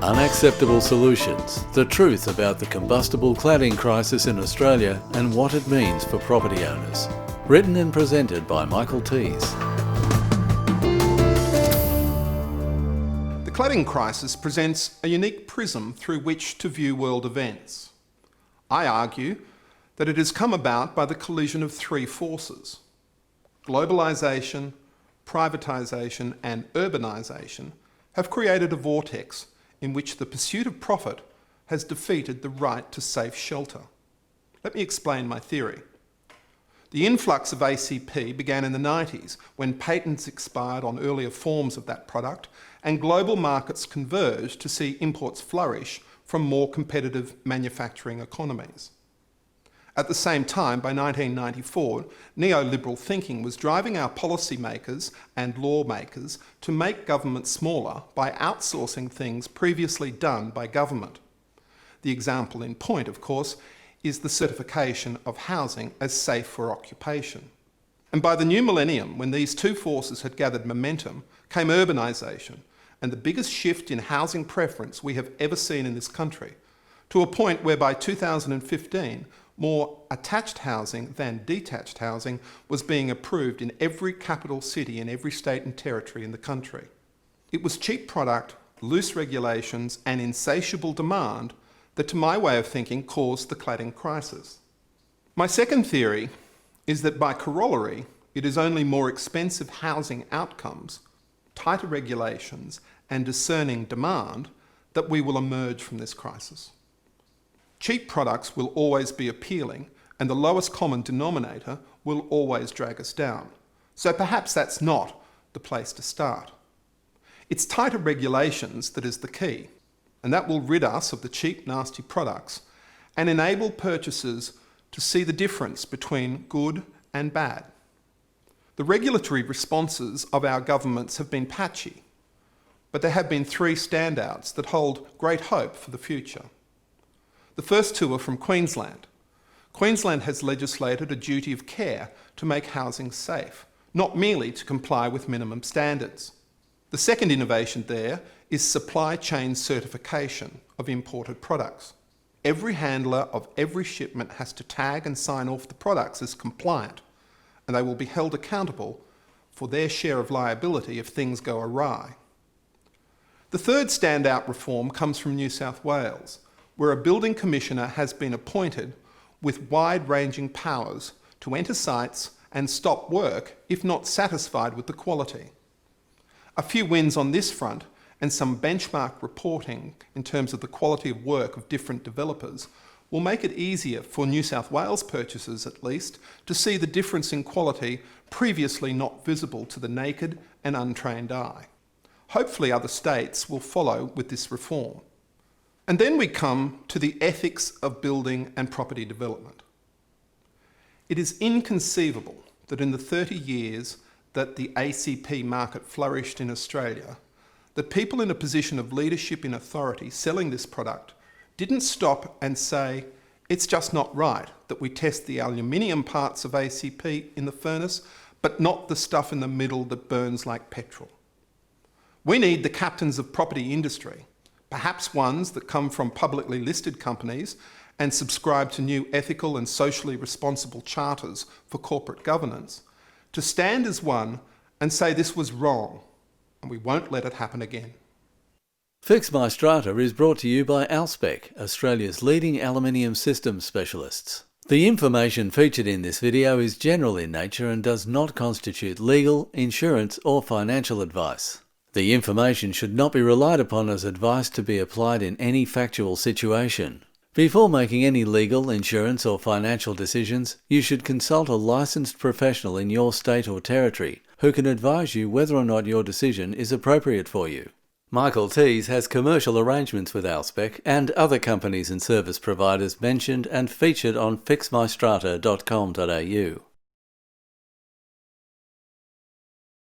Unacceptable Solutions, the truth about the combustible cladding crisis in Australia and what it means for property owners. Written and presented by Michael Tees. The cladding crisis presents a unique prism through which to view world events. I argue that it has come about by the collision of three forces: globalisation, privatisation and urbanisation have created a vortex in which the pursuit of profit has defeated the right to safe shelter. Let me explain my theory. The influx of ACP began in the 90s when patents expired on earlier forms of that product and global markets converged to see imports flourish from more competitive manufacturing economies. At the same time, by 1994, neoliberal thinking was driving our policymakers and lawmakers to make government smaller by outsourcing things previously done by government. The example in point, of course, is the certification of housing as safe for occupation. And by the new millennium, when these two forces had gathered momentum, came urbanisation and the biggest shift in housing preference we have ever seen in this country, to a point where by 2015, more attached housing than detached housing was being approved in every capital city in every state and territory in the country. It was cheap product, loose regulations and insatiable demand that, to my way of thinking, caused the cladding crisis. My second theory is that by corollary, it is only more expensive housing outcomes, tighter regulations and discerning demand that we will emerge from this crisis. Cheap products will always be appealing and the lowest common denominator will always drag us down. So perhaps that's not the place to start. It's tighter regulations that is the key, and that will rid us of the cheap, nasty products and enable purchasers to see the difference between good and bad. The regulatory responses of our governments have been patchy, but there have been three standouts that hold great hope for the future. The first two are from Queensland. Queensland has legislated a duty of care to make housing safe, not merely to comply with minimum standards. The second innovation there is supply chain certification of imported products. Every handler of every shipment has to tag and sign off the products as compliant, and they will be held accountable for their share of liability if things go awry. The third standout reform comes from New South Wales, where a building commissioner has been appointed with wide-ranging powers to enter sites and stop work if not satisfied with the quality. A few wins on this front and some benchmark reporting in terms of the quality of work of different developers will make it easier for New South Wales purchasers, at least, to see the difference in quality previously not visible to the naked and untrained eye. Hopefully other states will follow with this reform. And then we come to the ethics of building and property development. It is inconceivable that in the 30 years that the ACP market flourished in Australia, that people in a position of leadership in authority selling this product didn't stop and say, it's just not right that we test the aluminium parts of ACP in the furnace, but not the stuff in the middle that burns like petrol. We need the captains of property industry, perhaps ones that come from publicly listed companies and subscribe to new ethical and socially responsible charters for corporate governance, to stand as one and say this was wrong and we won't let it happen again. Fix My Strata is brought to you by Alspec, Australia's leading aluminium systems specialists. The information featured in this video is general in nature and does not constitute legal, insurance or financial advice. The information should not be relied upon as advice to be applied in any factual situation. Before making any legal, insurance or financial decisions, you should consult a licensed professional in your state or territory who can advise you whether or not your decision is appropriate for you. Michael Tees has commercial arrangements with Alspec and other companies and service providers mentioned and featured on fixmystrata.com.au.